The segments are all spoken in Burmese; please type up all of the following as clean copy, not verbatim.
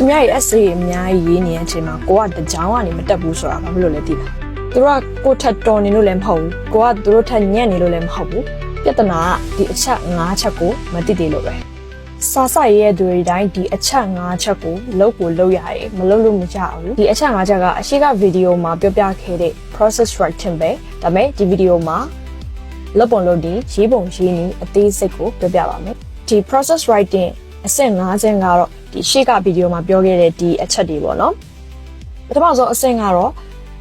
သူများရဲ့ essay အများကြီးရေးနေတဲ့အချိန်မှာကိုကတကြောင်ကနေမတက်ဘူးဆိုတာဘာဖြစ်လို့လဲသိလားသူတို့ကကိုထက်တော်နေလို့လည်းမဟုတ်ဘူးကိုကသူတို့ထက်ညံ့နေလို့လည်းမဟုတ်ဘူးပြဿနာကဒီအချက်၅ချက်ကိုမသိသေးလို့ပဲစာစရေးရဲ့သူတွေတိုင်းဒီအချက်၅ချက်ကိုလုပ်ရတယ်မလုပ်လို့မရဘူးဒီအချက်၅ချက်ကအရှိကဗီဒီယိုမှာပြောပြခဲ့တဲ့ process writing ပဲဒါပေမဲ့ဒီဗီဒီယိုမှာလုပ်ပုံလုပ်ဒီရေးပုံရေးနည်းအသေးစိတ်ကိုပြောပြပါမယ်ဒီ process writing အဆင့်၅ဆင့်ကတော့ဒီရှေ့ကဗီဒီယိုမှာပြောခဲ့တဲ့ဒီအချက်တွေပေါ့နော်ပထမဆုံးအဆင့်ကတော့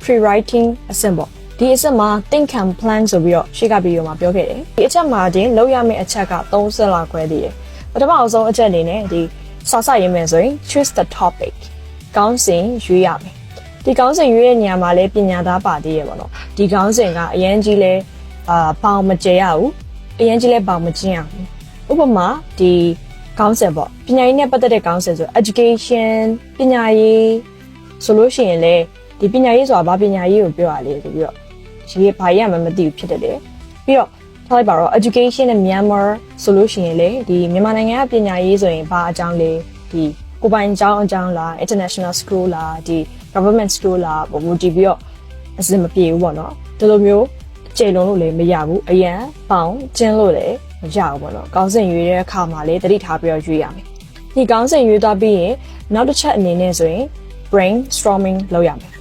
pre-writing အဆင့်ပေါ့ဒီအဆင့်မှာ think and plan ဆိုပြီးတော့ရှေ့ကဗီဒီယိုမှာပြောခဲ့တယ်ဒီအချက်မှာတင်လုပ်ရမယ့်အချက်က၃ဆင့်လောက်ခွဲသေးတယ်ပထမဆုံးအချက်အနေနဲ့ဒီစာစရေးမယ်ဆိုရင် choose the topic ခေါင်းစဉ်ရွေးရမယ်ဒီခေါင်းစဉ်ရွေးတဲ့နေရာမှာလည်းပညာသားပါသေးရပေါ့နော်ဒီခေါင်းစဉ်ကအရင်ကြီးလဲပေါင်မကျရဘူးအရင်ကြီးလဲပေါင်မကျင်းရဘူးဥပမာဒီခေါင်းစဉ်ပေါ့ပညာရေးနဲ့ပတ်သက်တဲ့ခေါင်းစဉ်ဆို education ပညာရေးဆိုလို့ရှိရင်လေဒီပညာရေးဆိုတာဘာပညာရေးကိုပြောရလဲဆိုပြီးတော့ရေးဘာရမှမသိဘူးဖြစ်တယ်လေပြီးတော့ထားလိုက်ပါတော့ education နဲ့ Myanmar ဆိုလို့ရှိရင်လေဒီမြန်မာနိုင်ငံကပညာရေးဆိုရင်ဘာအကြောင်းလဲဒီကိုပိုင်အကြောင်းလား international school လားဒီ government school လားပုံမူတည်ပြီးတော့အစမပြေဘူးပေါ့နော်ဒီလိုမျိုးကျေလုံးလို့လည်းမရဘူးအရန်ပေါင်ကျင်းလို့လည်းမရဘူးပေါ့နော်ခေါင်းစဉ်ရွေးတဲ့အခါမှာလေတတိထားပြီးတော့ရွေးရမယ်ဒီခေါင်းစဉ်ရွေးသွားပြီးရင်နောက်တစ်ချက်အနေနဲ့ဆိုရင် brainstorming လုပ်ရမယ်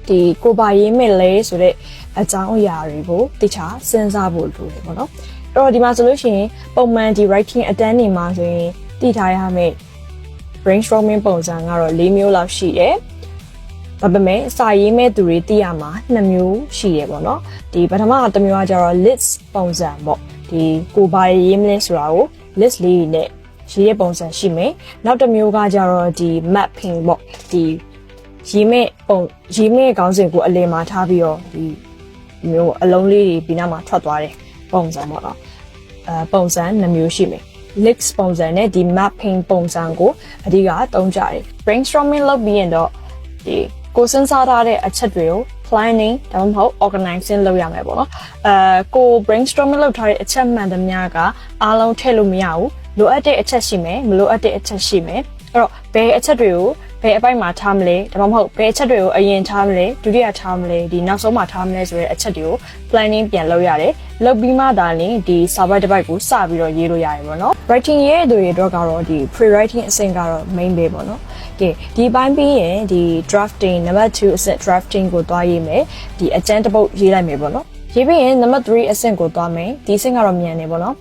ဒီကိုပါရေးမဲ့လဲဆိုတဲ့အကြောင်းအရာတွေကိုတိကျစဉ်းစားဖို့လိုတယ်ပေါ့နော်အဲ့တော့ဒီမှာဆိုလို့ရှိရင်ပုံမှန်ဒီ writing အတန်းနေမှာဆိုရင်သိထားရမယ့် brainstorming ပုံစံကတော့၄မျိုးလောက်ရှိတယ်ဒါပေမဲ့စာရေးမဲ့သူတွေသိရမှာ2မျိုးရှိတယ်ပေါ့နော်ဒီပထမတစ်မျိုးကကျတော့ list ပုံစံပေါ့ဒီကိုပါရေးမလဲဆိုတာကို list လေးနဲ့ရေးတဲ့ပုံစံရှိမယ်နောက်တစ်မျိုးကကျတော့ဒီ mapping ပေါ့ဒီရေးမဲ့ခေါင်းစဉ်ကိုအလယ်မှာထားပြီးတော့ဒီမျိုးအလုံးလေးတွေပြီးနောက်မှာထွက်သွားတယ်ပုံစံပေါ့နော်ပုံစံ2မျိုးရှိမယ် list ပုံစံနဲ့ဒီ mapping ပုံစံကိုအဓိကသုံးကြတယ် brainstorming လုပ်ပြီးရင်တော့ဒီကိုစဉ်းစားထားတဲ့အချက်တွေကို planning ဒါမှမဟုတ် organizing လုပ်ရမယ်ပေါ့နော်ကို brainstorming လုပ်ထားတဲ့အချက်မှန်သမျှကအားလုံးထည့်လို့မရဘူးလိုအပ်တဲ့အချက်ရှိမယ်မလိုအပ်တဲ့အချက်ရှိမယ်အဲ့တော့ဘယ်အချက်တွေကိုဘယ်အပိုင်းမှာထားမလဲဒါမှမဟုတ်ဘယ်အချက်တွေကိုအရင်ထားမလဲဒုတိယထားမလဲဒီနောက်ဆုံးမှာထားမလဲဆိုတဲ့အချက်တွေကို planning ပြန်လုပ်ရတယ်လုပ်ပြီးမှသာလျှင်ဒီစာပိုက်တစ်ပိုက်ကိုစပြီးတော့ရေးလို့ရတယ်ပေါ့နော် writing ရေးတဲ့သူတွေတော့ကတော့ဒီ pre-writing အဆင့်ကတော့ main ပဲပေါ့နော်ကဲဒီပိုင်းပြီးရင်ဒီ drafting နံပါတ်2အဆင့် drafting ကိုသွားရေးမယ်ဒီအကျဉ်းတစ်ပုတ်ရေးလိုက်မယ်ပေါ့နော်ရေးပြီးရင်နံပါတ်3အဆင့်ကိုသွားမယ်ဒီအဆင့်ကတော့မြန်နေပေါ့နော်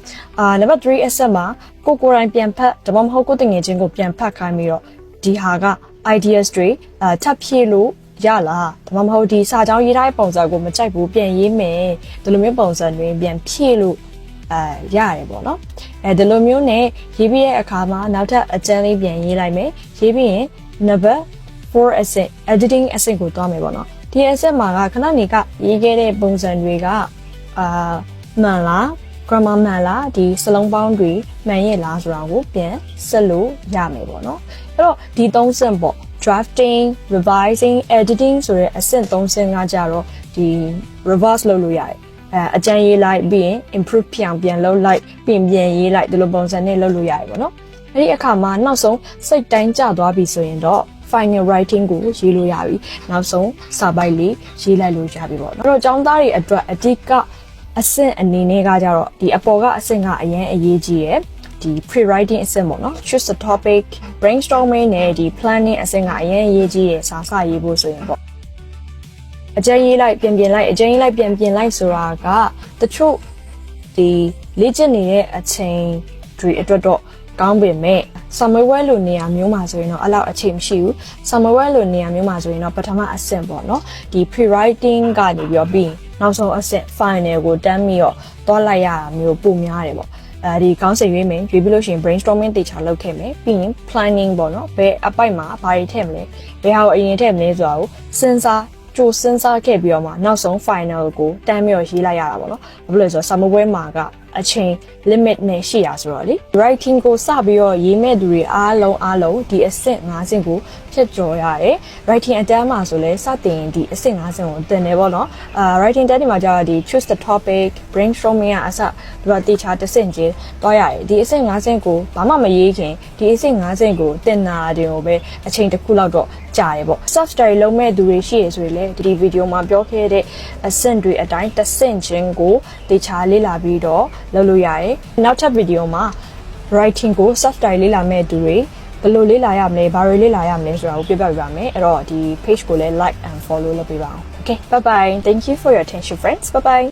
နံပါတ်3အဆင့်မှာကိုယ်တိုင်ပြန်ဖတ်ဒါမှမဟုတ်ကိုယ်တငယ်ချင်းကိုပြန်ဖတ်ခိုင်းပြီးတော့ဒီဟာက ideas တွေထပ်ဖြည့်လို့ရလားဒါမှမဟုတ်ဒီစာကြောင်းရေးထားတဲ့ပုံစံကိုမကြိုက်ဘူးပြန်ရေးမယ်ဒီလိုမျိုးပုံစံတွေပြန်ဖြည့်လို့ရတယ်ပေါ့နော်ဒီလိုမျိုးနဲ့ရေးပြီးတဲ့အခါမှာနောက်ထပ်အကျဉ်းလေးပြန်ရေးလိုက်မယ်ရေးပြီးရင် number 4 အဆင့် editing အဆင့်ကိုသွားမယ်ပေါ့နော်ဒီအဆင့်မှာကခဏနေကရေးခဲ့တဲ့ပုံစံတွေကမှန်လား grammar မှန်လားဒီစလုံးပေါင်းတွေမှန်ရဲ့လားဆိုတာကိုပြန်ဆက်လို့ရမယ်ပေါ့နော်အဲ့တော့ဒီ3ဆင့်ပေါ့ drafting revising editing ဆိုတဲ့အဆင့်3ဆင့်ကကြတော့ဒီ reverse လုပ်လို့ရတယ်အကျဉ်းရေးလိုက်ပြီးရင် improve ပြန်လုပ်လိုက်ပြန်ရေးလိုက်ဒီလိုပုံစံနဲ့လုပ်လို့ရတယ်ပေါ့နော်အဲ့ဒီအခါမှာနောက်ဆုံးစိတ်တိုင်းကျသွားပြီဆိုရင်တော့ final writing ကိုရေးလို့ရပြီနောက်ဆုံးစာပိုက်လေးရေးလိုက်လို့ရပြီပေါ့နော်အဲ့တော့ကျောင်းသားတွေအတွက်အဓိကအဆင့်အနေနဲ့ကကြတော့ဒီအပေါ်ကအဆင့်ကအရင်အရေးကြီးရယ်ဒီ pre-writing အဆင့်ပေါ့နော် choose the topic brainstorming နဲ့ဒီ planning အဆင့်ကအရင်အရေးကြီးရယ်စာစရေးဖို့ဆိုရင်ပေါ့အကျဉ်းရေးလိုက်ပြန်လိုက်အကျဉ်းရေးလိုက်ပြန်လိုက်ဆိုတာကတချို့ဒီလေ့ကျင့်နေတဲ့အချိန်တွေအတွက်တော့ကောင်းပေမဲ့ somewhere လိုနေရာမျိုးမှာဆိုရင်တော့အဲ့လောက်အခြေမရှိဘူး somewhere လိုနေရာမျိုးမှာဆိုရင်တော့ပထမအဆင့်ပေါ့နော်ဒီ pre-writing ကနေပြီးတော့ပြီးနောက်ဆုံးအဆင့် final ကိုတန်းပြီးတော့သွားလိုက်ရတာမျိုးပုံများတယ်ပေါ့ဒီခေါင်းစဉ်ရွေးမယ်ရွေးပြီးလို့ရှိရင် brainstorming တေချာလုပ်ခဲ့မယ်ပြီးရင် planning ပေါ့နော်ဘယ်အပိုက်မှာဘာတွေထည့်မလဲဘယ်ဟာကိုအရင်ထည့်မလဲဆိုတာကိုစဉ်းစားခဲ့ပြီးတော့မှနောက်ဆုံး final ကိုတန်းပြီးတော့ရေးလိုက်ရတာပေါ့နော်ဘာဖြစ်လို့လဲဆိုတော့ somewhere မှာက အချိန် limit နဲ့ရှိရဆိုတော့လေ writing ကိုစပြီးတော့ရေးမဲ့သူတွေအားလုံးဒီအဆင့်5ဆင့်ကိုဖြတ်ကျော်ရတယ် writing အတန်းမှာဆိုလဲစတင်ဒီအဆင့်5ဆင့်ကိုသင်တယ်ပေါ့နော် writing တန်းဒီမှာကြာဒီ choose the topic brainstorming အစဒီမှာတေချာတစ်ဆင့်ချင်းတွားရတယ်ဒီအဆင့်5ဆင့်ကိုဘာမှမရေးခင်ဒီအဆင့်5ဆင့်ကိုသင်တာတင်ကိုပဲအချိန်တစ်ခုလောက်တော့ကြာတယ်ပေါ့ self study လုပ်မဲ့သူတွေရှိရဆိုရင်လည်းဒီဗီဒီယိုမှာပြောခဲ့တဲ့အဆင့်တွေအတိုင်းတစ်ဆင့်ချင်းကိုတေချာလေ့လာပြီးတော့လုပ်လို့ရတယ်နောက်ထပ်ဗီဒီယိုမှာ writing ကို self study လေ့လာမဲ့သူတွေဘယ်လိုလေ့လာရမလဲဘာတွေလေ့လာရမလဲဆိုတာကိုပြပြပေးပါမယ်အဲ့တော့ဒီ page ကိုလည်း like and follow လုပ်ပေးပါအောင် okay bye bye thank you for your attention friends bye bye